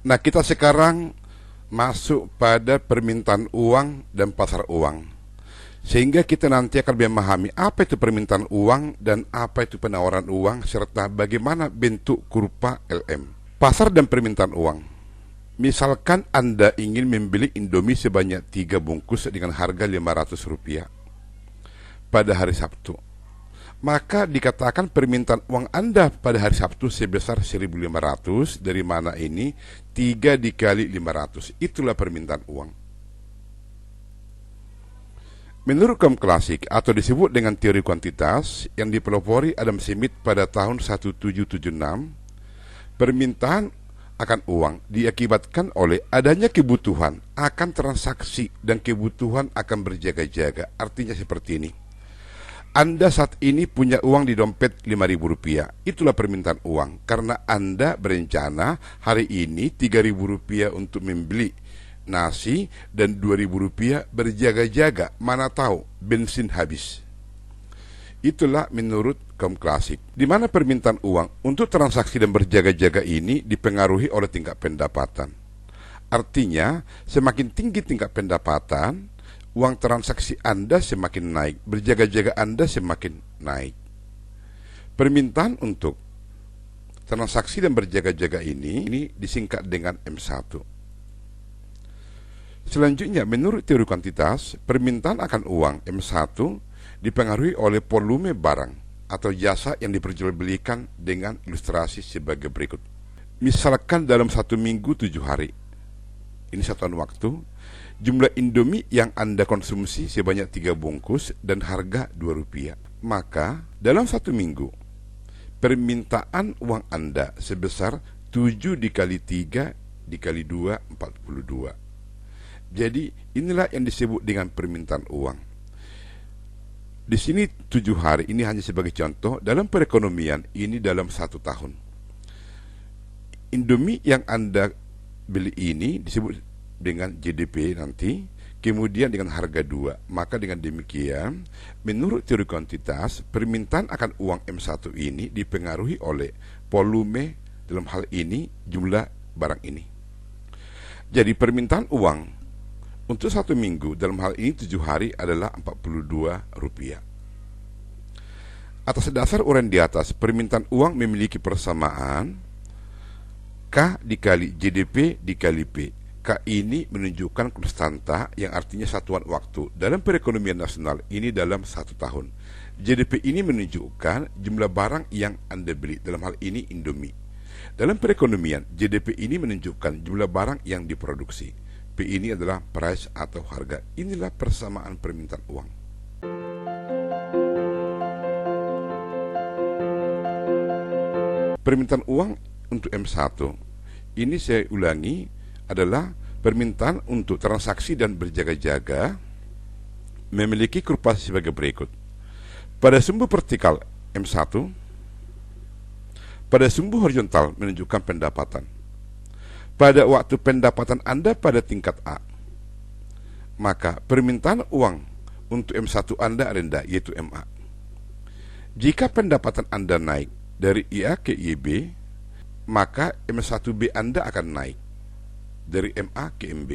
Nah, kita sekarang masuk pada permintaan uang dan pasar uang. Sehingga kita nanti akan memahami apa itu permintaan uang dan apa itu penawaran uang serta bagaimana bentuk kurva LM. Pasar dan permintaan uang. Misalkan Anda ingin membeli Indomie sebanyak 3 bungkus dengan harga Rp500 pada hari Sabtu. Maka dikatakan permintaan uang Anda pada hari Sabtu sebesar 1.500, dari mana ini 3 dikali 500, itulah permintaan uang. Menurut kaum klasik atau disebut dengan teori kuantitas yang dipelopori Adam Smith pada tahun 1776, permintaan akan uang diakibatkan oleh adanya kebutuhan akan transaksi dan kebutuhan akan berjaga-jaga. Artinya seperti ini. Anda saat ini punya uang di dompet Rp5.000, itulah permintaan uang, karena Anda berencana hari ini Rp3.000 untuk membeli nasi dan Rp2.000 berjaga-jaga, mana tahu bensin habis. Itulah menurut kaum klasik, di mana permintaan uang untuk transaksi dan berjaga-jaga ini dipengaruhi oleh tingkat pendapatan. Artinya, semakin tinggi tingkat pendapatan, uang transaksi Anda semakin naik, berjaga-jaga Anda semakin naik. Permintaan untuk transaksi dan berjaga-jaga ini disingkat dengan M1. Selanjutnya, menurut teori kuantitas, permintaan akan uang M1 dipengaruhi oleh volume barang atau jasa yang diperjualbelikan dengan ilustrasi sebagai berikut. Misalkan dalam 1 minggu 7 hari, ini satuan waktu, jumlah Indomie yang Anda konsumsi sebanyak 3 bungkus dan harga Rp2. Maka dalam 1 minggu, permintaan uang Anda sebesar 7 dikali 3 dikali 2, 42. Jadi inilah yang disebut dengan permintaan uang. Di sini 7 hari ini hanya sebagai contoh. Dalam perekonomian ini dalam 1 tahun, Indomie yang Anda beli ini disebut dengan JDP nanti, kemudian dengan harga 2. Maka dengan demikian, menurut teori kuantitas, permintaan akan uang M1 ini dipengaruhi oleh volume, dalam hal ini jumlah barang ini. Jadi permintaan uang untuk 1 minggu, dalam hal ini 7 hari, adalah Rp42. Atas dasar uraian di atas, permintaan uang memiliki persamaan K dikali JDP dikali P. K ini menunjukkan konstanta yang artinya satuan waktu dalam perekonomian nasional ini dalam 1 tahun. JDP ini menunjukkan jumlah barang yang Anda beli, dalam hal ini Indomie. Dalam perekonomian, JDP ini menunjukkan jumlah barang yang diproduksi. P ini adalah price atau harga. Inilah persamaan permintaan uang. Permintaan uang untuk M1 ini, saya ulangi, adalah permintaan untuk transaksi dan berjaga-jaga memiliki kurva sebagai berikut. Pada sumbu vertikal M1, pada sumbu horizontal menunjukkan pendapatan. Pada waktu pendapatan Anda pada tingkat A, maka permintaan uang untuk M1 Anda rendah, yaitu MA. Jika pendapatan Anda naik dari IA ke IB, maka M1B Anda akan naik dari MA ke MB.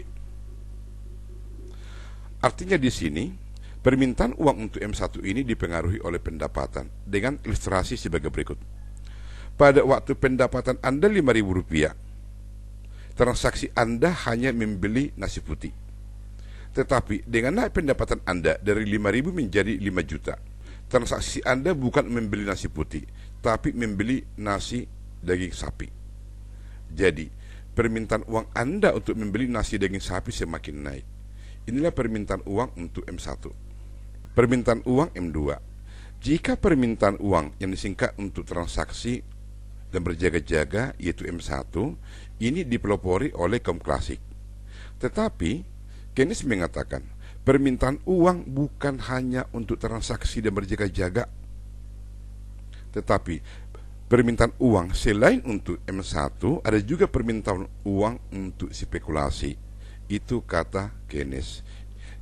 Artinya di sini, permintaan uang untuk M1 ini dipengaruhi oleh pendapatan dengan ilustrasi sebagai berikut. Pada waktu pendapatan Anda Rp5.000, transaksi Anda hanya membeli nasi putih. Tetapi dengan naik pendapatan Anda dari 5.000 menjadi 5 juta, transaksi Anda bukan membeli nasi putih, tapi membeli nasi daging sapi. Jadi, permintaan uang Anda untuk membeli nasi daging sapi semakin naik. Inilah permintaan uang untuk M1. Permintaan uang M2. Jika permintaan uang yang disingkat untuk transaksi dan berjaga-jaga, yaitu M1, ini dipelopori oleh kaum klasik. Tetapi Keynes mengatakan permintaan uang bukan hanya untuk transaksi dan berjaga-jaga, tetapi permintaan uang selain untuk M1 ada juga permintaan uang untuk spekulasi. Itu kata Keynes.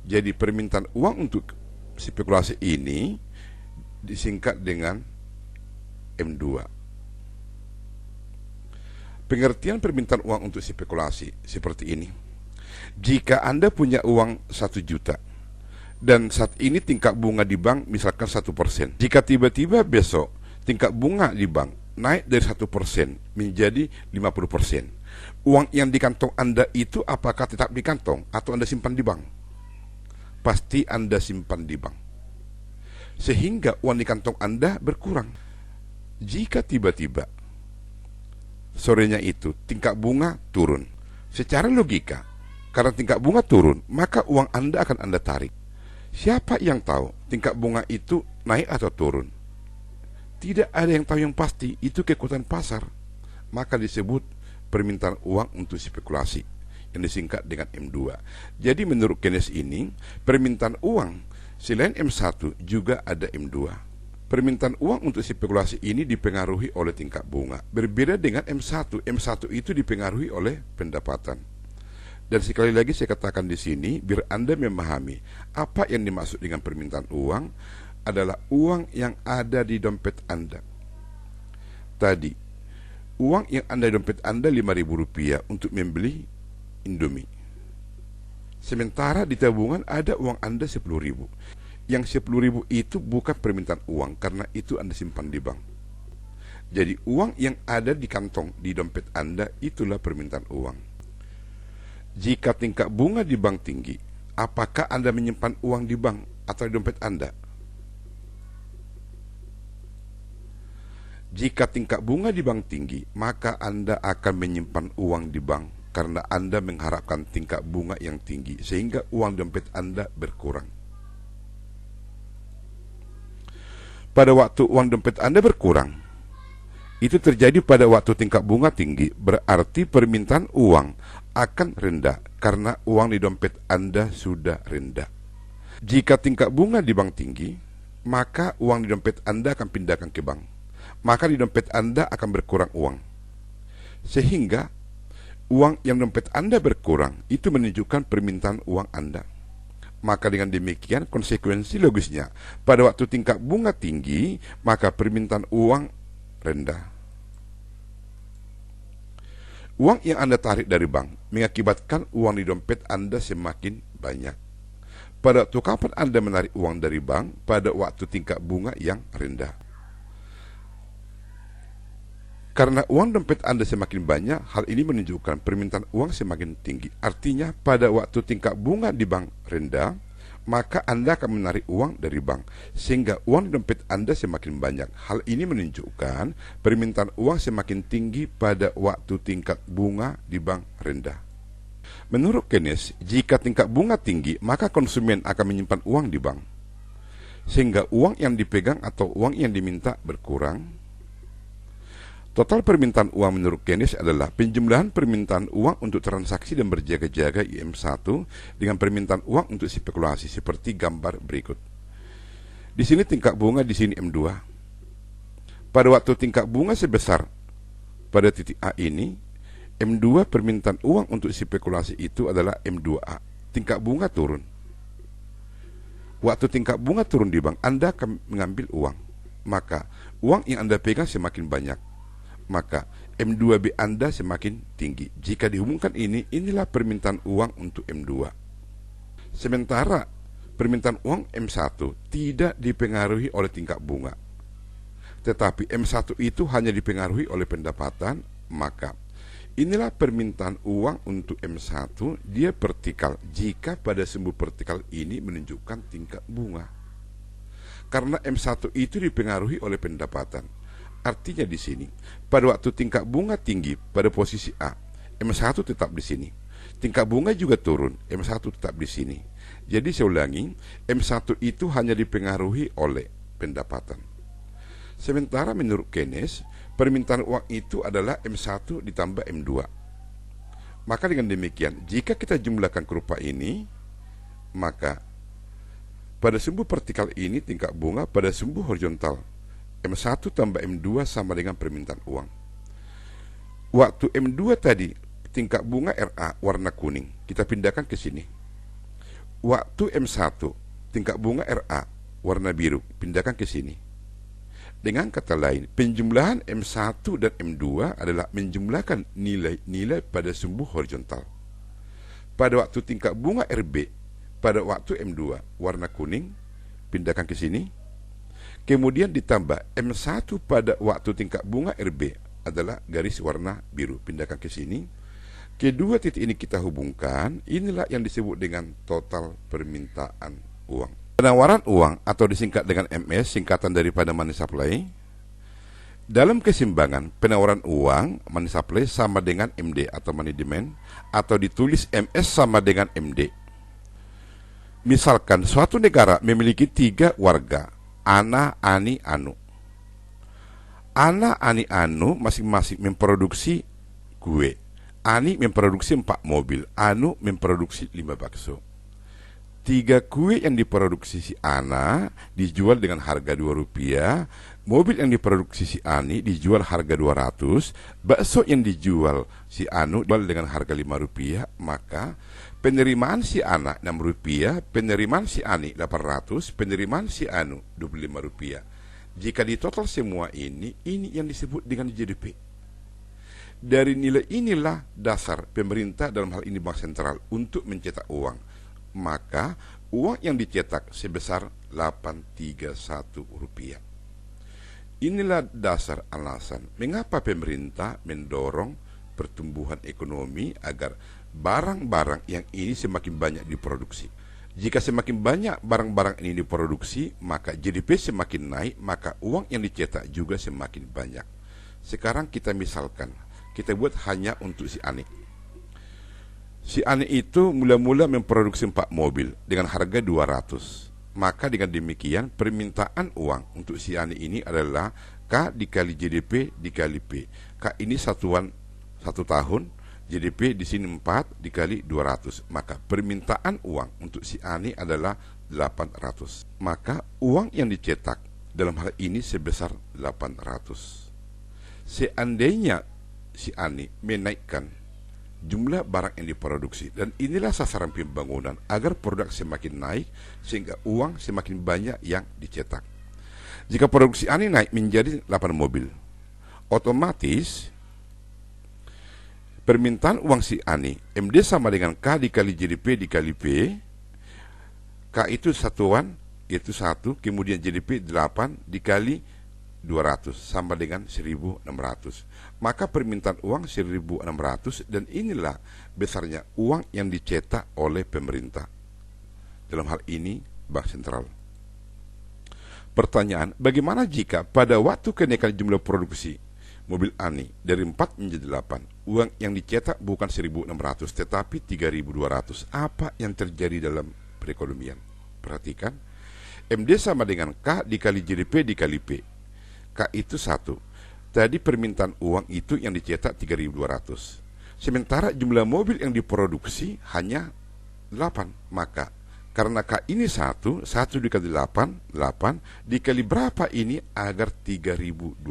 Jadi permintaan uang untuk spekulasi ini disingkat dengan M2. Pengertian permintaan uang untuk spekulasi seperti ini. Jika Anda punya uang 1 juta dan saat ini tingkat bunga di bank misalkan 1%. Jika tiba-tiba besok tingkat bunga di bank naik dari 1% menjadi 50%, uang yang di kantong Anda itu apakah tetap di kantong atau Anda simpan di bank? Pasti Anda simpan di bank, sehingga uang di kantong Anda berkurang. Jika tiba-tiba sorenya itu tingkat bunga turun, secara logika, karena tingkat bunga turun, maka uang Anda akan Anda tarik. Siapa yang tahu tingkat bunga itu naik atau turun? Tidak ada yang tahu yang pasti, itu kekuatan pasar. Maka disebut permintaan uang untuk spekulasi, yang disingkat dengan M2. Jadi menurut Keynes ini, permintaan uang selain M1 juga ada M2. Permintaan uang untuk spekulasi ini dipengaruhi oleh tingkat bunga. Berbeda dengan M1. M1 itu dipengaruhi oleh pendapatan. Dan sekali lagi saya katakan di sini, biar Anda memahami apa yang dimaksud dengan permintaan uang adalah uang yang ada di dompet Anda. Tadi, uang yang ada di dompet Anda Rp5.000 untuk membeli Indomie. Sementara di tabungan ada uang Anda Rp10.000. Yang Rp10.000 itu bukan permintaan uang, karena itu Anda simpan di bank. Jadi uang yang ada di kantong, di dompet Anda, itulah permintaan uang. Jika tingkat bunga di bank tinggi, apakah Anda menyimpan uang di bank atau di dompet Anda? Jika tingkat bunga di bank tinggi, maka Anda akan menyimpan uang di bank karena Anda mengharapkan tingkat bunga yang tinggi, sehingga uang dompet Anda berkurang. Pada waktu uang dompet Anda berkurang, itu terjadi pada waktu tingkat bunga tinggi, berarti permintaan uang akan rendah karena uang di dompet Anda sudah rendah. Jika tingkat bunga di bank tinggi, maka uang di dompet Anda akan pindahkan ke bank. Maka di dompet Anda akan berkurang uang. Sehingga uang yang dompet Anda berkurang itu menunjukkan permintaan uang Anda. Maka dengan demikian konsekuensi logisnya, pada waktu tingkat bunga tinggi, maka permintaan uang rendah. Uang yang Anda tarik dari bank mengakibatkan uang di dompet Anda semakin banyak. Pada waktu kapan Anda menarik uang dari bank? Pada waktu tingkat bunga yang rendah. Karena uang dompet Anda semakin banyak, hal ini menunjukkan permintaan uang semakin tinggi. Artinya pada waktu tingkat bunga di bank rendah, maka Anda akan menarik uang dari bank, sehingga uang di dompet Anda semakin banyak. Hal ini menunjukkan permintaan uang semakin tinggi pada waktu tingkat bunga di bank rendah. Menurut Keynes, jika tingkat bunga tinggi, maka konsumen akan menyimpan uang di bank, sehingga uang yang dipegang atau uang yang diminta berkurang. Total permintaan uang menurut Keynes adalah penjumlahan permintaan uang untuk transaksi dan berjaga-jaga IM1 dengan permintaan uang untuk spekulasi seperti gambar berikut. Di sini tingkat bunga, di sini M2. Pada waktu tingkat bunga sebesar pada titik A ini, M2 permintaan uang untuk spekulasi itu adalah M2A. Tingkat bunga turun. Waktu tingkat bunga turun di bank, Anda akan mengambil uang. Maka uang yang Anda pegang semakin banyak. Maka M2B Anda semakin tinggi. Jika dihubungkan ini, inilah permintaan uang untuk M2. Sementara permintaan uang M1 tidak dipengaruhi oleh tingkat bunga, tetapi M1 itu hanya dipengaruhi oleh pendapatan. Maka inilah permintaan uang untuk M1, dia vertikal jika pada sumbu vertikal ini menunjukkan tingkat bunga. Karena M1 itu dipengaruhi oleh pendapatan. Artinya di sini, pada waktu tingkat bunga tinggi pada posisi A, M1 tetap di sini. Tingkat bunga juga turun, M1 tetap di sini. Jadi saya ulangi, M1 itu hanya dipengaruhi oleh pendapatan. Sementara menurut Keynes, permintaan uang itu adalah M1 ditambah M2. Maka dengan demikian, jika kita jumlahkan kurva ini, maka pada sumbu vertikal ini tingkat bunga, pada sumbu horizontal M1 tambah M2 sama dengan permintaan uang. Waktu M2 tadi, tingkat bunga RA warna kuning, kita pindahkan ke sini. Waktu M1, tingkat bunga RA warna biru, pindahkan ke sini. Dengan kata lain, penjumlahan M1 dan M2 adalah menjumlahkan nilai-nilai pada sumbu horizontal. Pada waktu tingkat bunga RB, pada waktu M2 warna kuning, pindahkan ke sini. Kemudian ditambah M1 pada waktu tingkat bunga RB adalah garis warna biru, pindahkan ke sini. Kedua titik ini kita hubungkan, inilah yang disebut dengan total permintaan uang. Penawaran uang atau disingkat dengan MS, singkatan daripada money supply. Dalam keseimbangan, penawaran uang money supply sama dengan MD atau money demand, atau ditulis MS sama dengan MD. Misalkan suatu negara memiliki 3 warga, Ana, Ani, Anu. Ana, Ani, Anu masing-masing memproduksi kue. Ani memproduksi 4 mobil, Anu memproduksi 5 bakso. 3 kue yang diproduksi si Ana dijual dengan harga Rp2, mobil yang diproduksi si Ani dijual harga 200, bakso yang dijual si Anu dijual dengan harga Rp5, maka penerimaan si Ana Rp6, penerimaan si Ani 800, penerimaan si Anu Rp25. Jika ditotal semua ini yang disebut dengan GDP. Dari nilai inilah dasar pemerintah, dalam hal ini Bank Sentral, untuk mencetak uang. Maka uang yang dicetak sebesar Rp831. Inilah dasar alasan mengapa pemerintah mendorong pertumbuhan ekonomi agar barang-barang yang ini semakin banyak diproduksi. Jika semakin banyak barang-barang ini diproduksi, maka GDP semakin naik, maka uang yang dicetak juga semakin banyak. Sekarang kita misalkan, kita buat hanya untuk si Ani. Si Ani itu mula-mula memproduksi 4 mobil dengan harga 200. Maka dengan demikian permintaan uang untuk si Ani ini adalah K dikali GDP dikali P. K ini satuan 1 tahun, GDP di sini 4 dikali 200. Maka permintaan uang untuk si Ani adalah 800. Maka uang yang dicetak dalam hal ini sebesar 800. Seandainya si Ani menaikkan jumlah barang yang diproduksi, dan inilah sasaran pembangunan agar produk semakin naik sehingga uang semakin banyak yang dicetak. Jika produksi Ani naik menjadi 8 mobil, otomatis permintaan uang si Ani MD sama dengan K dikali GDP dikali P. K itu satuan, yaitu 1, kemudian GDP 8 dikali 200 sama dengan 1.600. Maka permintaan uang 1.600, dan inilah besarnya uang yang dicetak oleh pemerintah, dalam hal ini Bank Sentral. Pertanyaan, bagaimana jika pada waktu kenaikan jumlah produksi mobil Ani dari 4 menjadi 8, uang yang dicetak bukan 1.600 tetapi 3.200? Apa yang terjadi dalam perekonomian? Perhatikan, MD sama dengan K dikali GDP dikali P. K itu 1. Tadi permintaan uang itu yang dicetak 3.200. Sementara jumlah mobil yang diproduksi hanya 8. Maka karena K ini 1 dikali 8, 8 dikali berapa ini agar 3.200.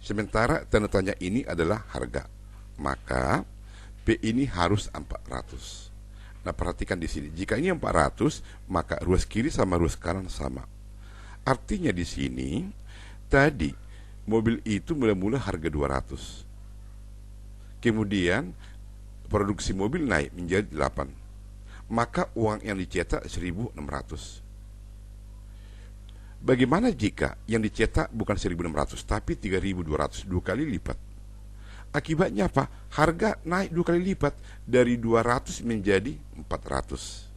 Sementara tanda tanya ini adalah harga. Maka P ini harus 400. Nah, perhatikan di sini. Jika ini 400, maka ruas kiri sama ruas kanan sama. Artinya di sini tadi mobil itu mula-mula harga 200. Kemudian produksi mobil naik menjadi 8. Maka uang yang dicetak 1.600. Bagaimana jika yang dicetak bukan 1.600 tapi 3.200, 2 kali lipat? Akibatnya apa? Harga naik 2 kali lipat, dari 200 menjadi 400.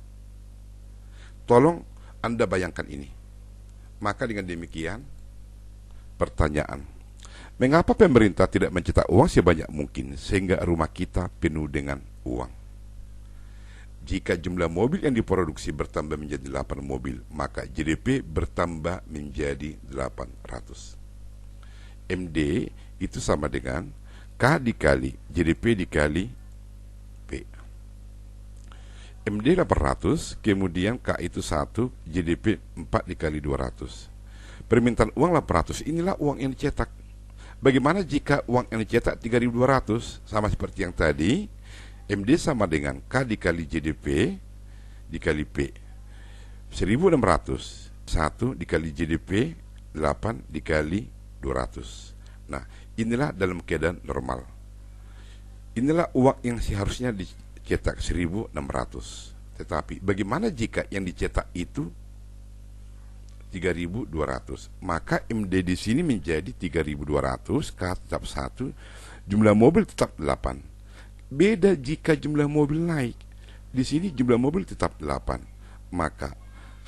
Tolong Anda bayangkan ini. Maka dengan demikian, pertanyaan, mengapa pemerintah tidak mencetak uang sebanyak mungkin sehingga rumah kita penuh dengan uang? Jika jumlah mobil yang diproduksi bertambah menjadi 8 mobil, maka GDP bertambah menjadi 800. MD itu sama dengan K dikali GDP dikali P. MD 800, kemudian K itu 1, GDP 4 dikali 200. Permintaan uang 800, inilah uang yang dicetak. Bagaimana jika uang yang dicetak 3.200? Sama seperti yang tadi, MD sama dengan K dikali GDP dikali P. 1.600, 1 dikali GDP 8 dikali 200. Nah, inilah dalam keadaan normal. Inilah uang yang seharusnya dicetak 1.600. Tetapi bagaimana jika yang dicetak itu 3.200? Maka MD di sini menjadi 3.200, K tetap 1, jumlah mobil tetap 8. Beda jika jumlah mobil naik. Di sini jumlah mobil tetap 8. Maka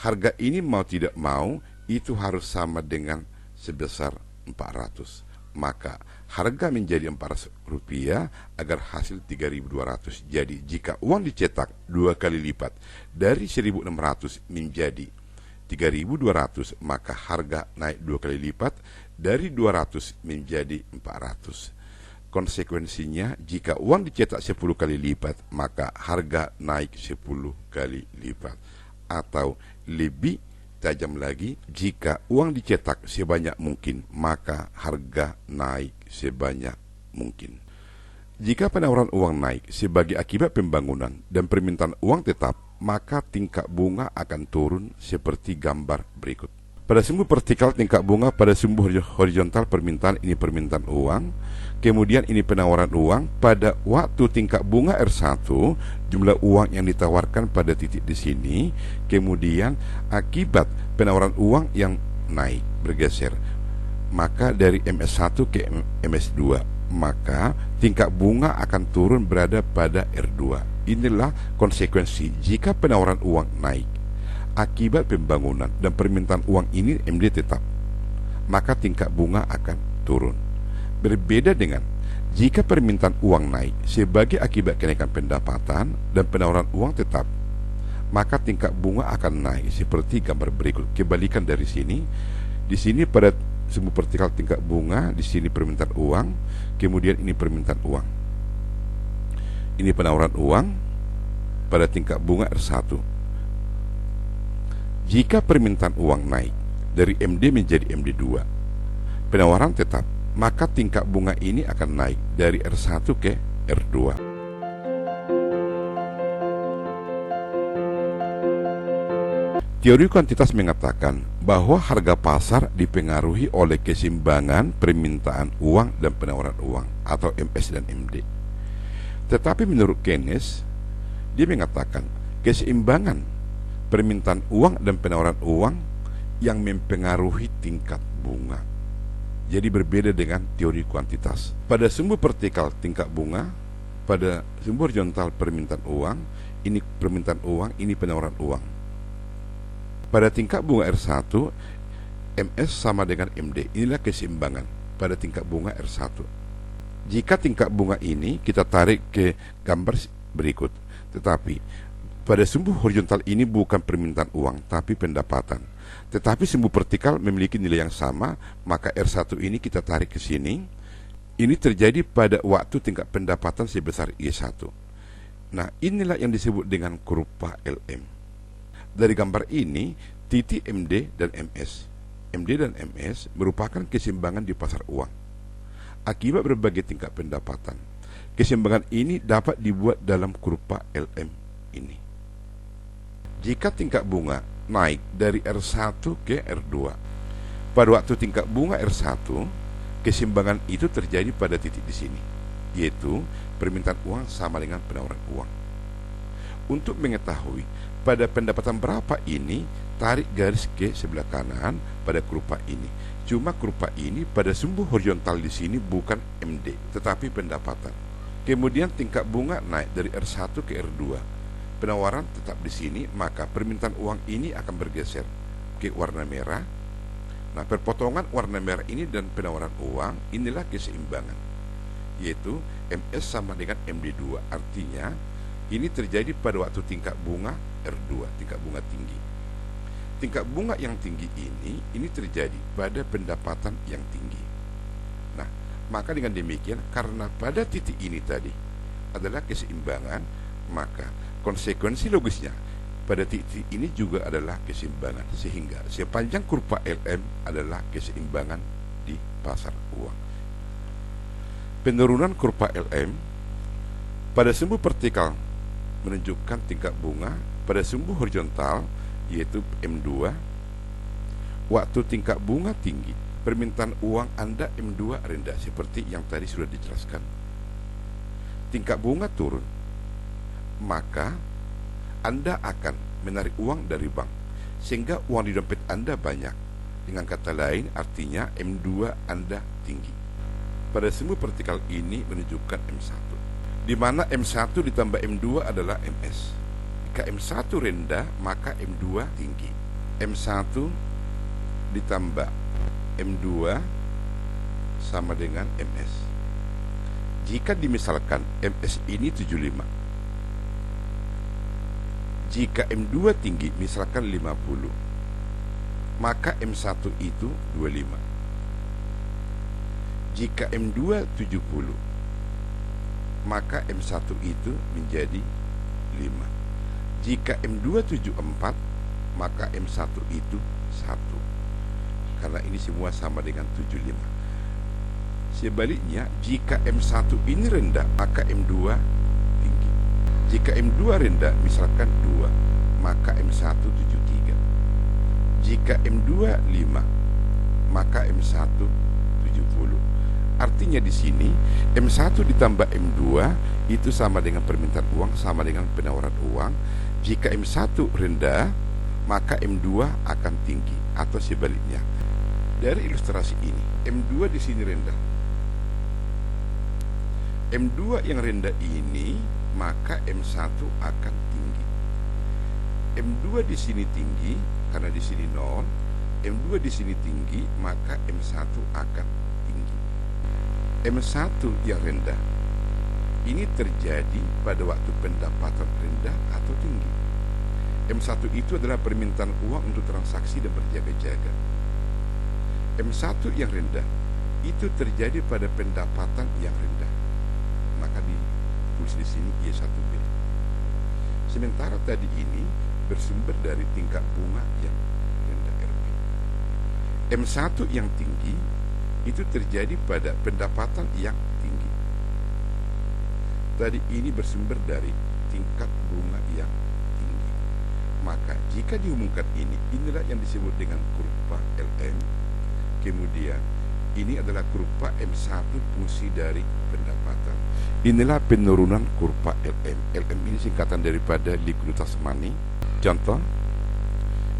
harga ini mau tidak mau itu harus sama dengan sebesar 400. Maka harga menjadi Rp400 agar hasil 3.200. Jadi jika uang dicetak 2 kali lipat dari 1.600 menjadi 3.200, maka harga naik 2 kali lipat dari 200 menjadi 400. Konsekuensinya, jika uang dicetak 10 kali lipat, maka harga naik 10 kali lipat. Atau lebih tajam lagi, jika uang dicetak sebanyak mungkin, maka harga naik sebanyak mungkin. Jika penawaran uang naik sebagai akibat pembangunan dan permintaan uang tetap, maka tingkat bunga akan turun seperti gambar berikut. Pada sumbu vertikal tingkat bunga, pada sumbu horizontal permintaan, ini permintaan uang. Kemudian ini penawaran uang. Pada waktu tingkat bunga R1, jumlah uang yang ditawarkan pada titik di sini. Kemudian akibat penawaran uang yang naik, bergeser, maka dari MS1 ke MS2, maka tingkat bunga akan turun berada pada R2. Inilah konsekuensi jika penawaran uang naik akibat pembangunan dan permintaan uang ini MD tetap, maka tingkat bunga akan turun. Berbeda dengan jika permintaan uang naik sebagai akibat kenaikan pendapatan dan penawaran uang tetap, maka tingkat bunga akan naik seperti gambar berikut. Kebalikan dari sini. Di sini pada sumbu vertikal tingkat bunga, di sini permintaan uang, kemudian ini permintaan uang. Ini penawaran uang pada tingkat bunga R1. Jika permintaan uang naik dari MD menjadi MD2, penawaran tetap, maka tingkat bunga ini akan naik dari R1 ke R2. Teori kuantitas mengatakan bahwa harga pasar dipengaruhi oleh keseimbangan permintaan uang dan penawaran uang atau MS dan MD. Tetapi menurut Keynes, dia mengatakan keseimbangan permintaan uang dan penawaran uang yang mempengaruhi tingkat bunga. Jadi berbeda dengan teori kuantitas. Pada sumbu vertikal tingkat bunga, pada sumbu horizontal permintaan uang, ini permintaan uang, ini penawaran uang. Pada tingkat bunga R1, MS sama dengan MD. Inilah keseimbangan pada tingkat bunga R1. Jika tingkat bunga ini kita tarik ke gambar berikut, tetapi pada sumbu horizontal ini bukan permintaan uang, tapi pendapatan. Tetapi sumbu vertikal memiliki nilai yang sama, maka R1 ini kita tarik ke sini. Ini terjadi pada waktu tingkat pendapatan sebesar I1. Nah, inilah yang disebut dengan kurva LM. Dari gambar ini, titik MD dan MS. MD dan MS merupakan keseimbangan di pasar uang akibat berbagai tingkat pendapatan. Keseimbangan ini dapat dibuat dalam kurva LM ini. Jika tingkat bunga naik dari R1 ke R2, pada waktu tingkat bunga R1, keseimbangan itu terjadi pada titik di sini, yaitu permintaan uang sama dengan penawaran uang. Untuk mengetahui pada pendapatan berapa ini, tarik garis ke sebelah kanan pada kurva ini. Cuma kurva ini pada sumbu horizontal di sini bukan MD, tetapi pendapatan. Kemudian tingkat bunga naik dari R1 ke R2. Penawaran tetap di sini, maka permintaan uang ini akan bergeser ke warna merah. Nah, perpotongan warna merah ini dan penawaran uang, inilah keseimbangan, yaitu MS sama dengan MD2. Artinya, ini terjadi pada waktu tingkat bunga R2, tingkat bunga tinggi. Tingkat bunga yang tinggi ini terjadi pada pendapatan yang tinggi. Nah, maka dengan demikian, karena pada titik ini tadi adalah keseimbangan, maka konsekuensi logisnya pada titik ini juga adalah keseimbangan, sehingga sepanjang kurva LM adalah keseimbangan di pasar uang. Penurunan kurva LM pada sumbu vertikal menunjukkan tingkat bunga, pada sumbu horizontal yaitu M2 Waktu tingkat bunga tinggi, permintaan uang Anda M2 rendah seperti yang tadi sudah dijelaskan. Tingkat bunga turun, maka Anda akan menarik uang dari bank sehingga uang di dompet Anda banyak. Dengan kata lain, artinya M2 Anda tinggi. Pada semua partikel ini menunjukkan M1, di mana M1 ditambah M2 adalah MS. Jika M1 rendah, maka M2 tinggi. M1 ditambah M2 sama dengan MS. Jika dimisalkan MS ini 75, jika M2 tinggi misalkan 50, maka M1 itu 25. Jika M2 70, maka M1 itu menjadi 5. Jika M2 74, maka M1 itu 1. Karena ini semua sama dengan 75. Sebaliknya, jika M1 ini rendah, maka M2 tinggi. Jika M2 rendah, misalkan 2, maka M1 73. Jika M2 5, maka M1 70. Artinya di sini M1 ditambah M2 itu sama dengan permintaan uang, sama dengan penawaran uang. Jika M1 rendah, maka M2 akan tinggi, atau sebaliknya. Dari ilustrasi ini, M2 di sini rendah. M2 yang rendah ini, maka M1 akan tinggi. M2 di sini tinggi karena di sini 0. M2 di sini tinggi, maka M1 akan tinggi. M1 yang rendah ini terjadi pada waktu pendapatan rendah atau tinggi. M1 itu adalah permintaan uang untuk transaksi dan berjaga-jaga. M1 yang rendah itu terjadi pada pendapatan yang rendah, maka ditulis di sini Y1B. Sementara tadi ini bersumber dari tingkat bunga yang rendah RP. M1 yang tinggi itu terjadi pada pendapatan yang tinggi. Tadi ini bersumber dari tingkat bunga yang tinggi. Maka jika diumumkan ini, inilah yang disebut dengan kurva LM. Kemudian ini adalah kurva M1 fungsi dari pendapatan. Inilah penurunan kurva LM. LM ini singkatan daripada likuiditas money. Contoh,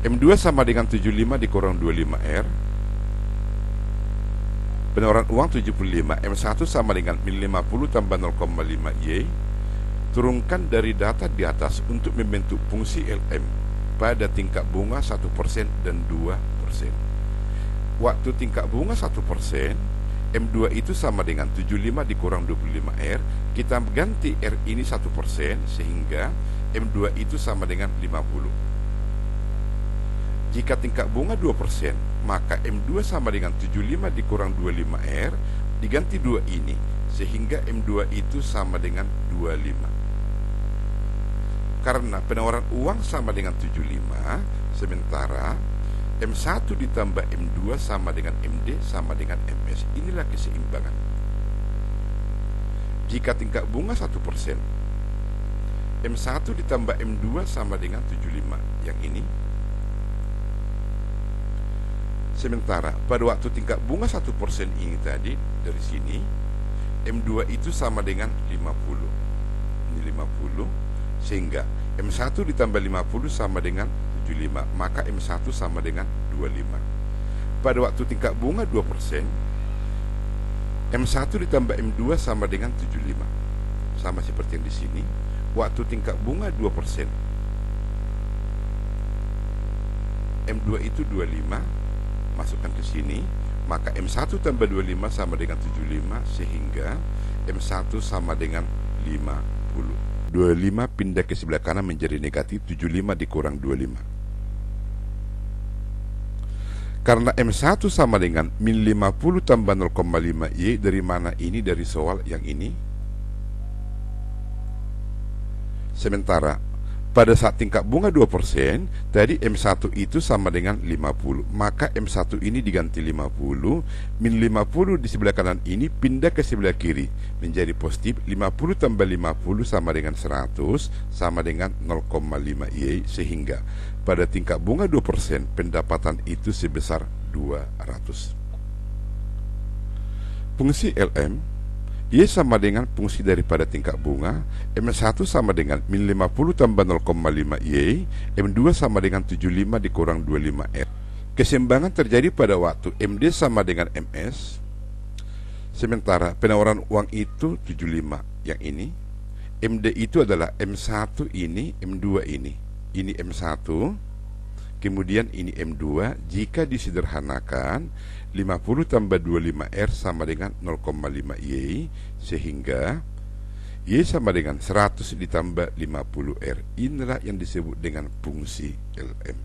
M2 sama dengan 75 dikurang 25R. Penawaran uang 75, M1 sama dengan 50 tambah 0,5Y. Turunkan dari data di atas untuk membentuk fungsi LM pada tingkat bunga 1% dan 2%. Waktu tingkat bunga 1%, M2 itu sama dengan 75 dikurang 25R. Kita ganti R ini 1%, sehingga M2 itu sama dengan 50. Jika tingkat bunga 2%, maka M2 sama dengan 75 dikurang 25R, diganti 2 ini, sehingga M2 itu sama dengan 25. Karena penawaran uang sama dengan 75, sementara M1 ditambah M2 sama dengan MD sama dengan MS. Inilah keseimbangan. Jika tingkat bunga 1%, M1 ditambah M2 sama dengan 75. Yang ini. Sementara pada waktu tingkat bunga 1% ini tadi, dari sini, M2 itu sama dengan 50. Ini 50, sehingga M1 ditambah 50 sama dengan 75, maka M1 sama dengan 25. Pada waktu tingkat bunga 2%, M1 ditambah M2 sama dengan 75. Sama seperti yang di sini. Waktu tingkat bunga 2%, M2 itu 25, masukkan ke sini, maka M1 tambah 25 sama dengan 75, sehingga M1 sama dengan 50. 25 pindah ke sebelah kanan menjadi negatif, 75 dikurang 25. Karena M1 sama dengan min 50 tambah 0,5Y, dari mana ini? Dari soal yang ini. Sementara pada saat tingkat bunga 2%, tadi M1 itu sama dengan 50, maka M1 ini diganti 50, min 50 di sebelah kanan ini pindah ke sebelah kiri menjadi positif. 50 tambah 50 sama dengan 100, sama dengan 0,5Y, sehingga pada tingkat bunga 2%, pendapatan itu sebesar 200. Fungsi LM, Y sama dengan fungsi daripada tingkat bunga. M1 sama dengan min 50 tambah 0,5 Y. M2 sama dengan 75 dikurang 25 R. Keseimbangan terjadi pada waktu MD sama dengan MS. Sementara penawaran uang itu 75 yang ini. MD itu adalah M1 ini, M2 ini. Ini M1, kemudian ini M2. Jika disederhanakan, 50 tambah 25R sama dengan 0,5 Y, sehingga Y sama dengan 100 ditambah 50R. Inilah yang disebut dengan fungsi LM.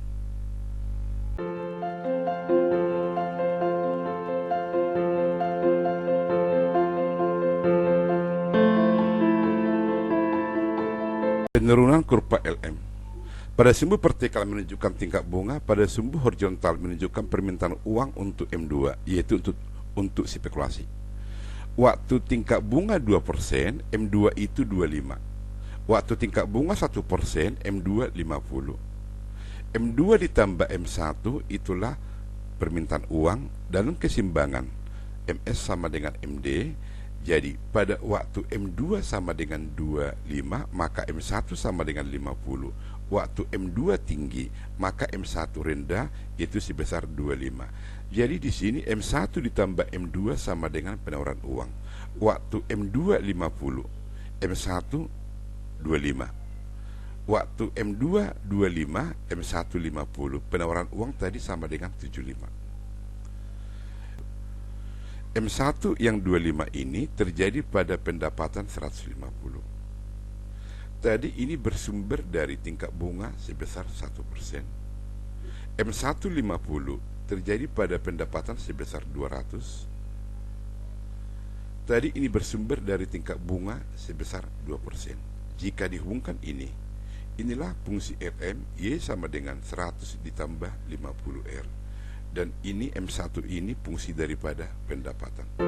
Penurunan kurva LM. Pada sumbu vertikal menunjukkan tingkat bunga, pada sumbu horizontal menunjukkan permintaan uang untuk M2, yaitu untuk spekulasi. Waktu tingkat bunga 2%, M2 itu 25. Waktu tingkat bunga 1%, M2 50. M2 ditambah M1 itulah permintaan uang dalam keseimbangan. MS sama dengan MD. Jadi pada waktu M2 sama dengan 25, maka M1 sama dengan 50. Waktu M2 tinggi, maka M1 rendah, itu sebesar 25. Jadi di sini M1 ditambah M2 sama dengan penawaran uang. Waktu M2 50, M1 25. Waktu M2 25, M1 50. Penawaran uang tadi sama dengan 75. M1 yang 25 ini terjadi pada pendapatan 150. Tadi ini bersumber dari tingkat bunga sebesar 1%. M1 50 terjadi pada pendapatan sebesar 200. Tadi ini bersumber dari tingkat bunga sebesar 2%. Jika dihubungkan ini, inilah fungsi LM. Y sama dengan 100 ditambah 50R. Dan ini M1 ini fungsi daripada pendapatan.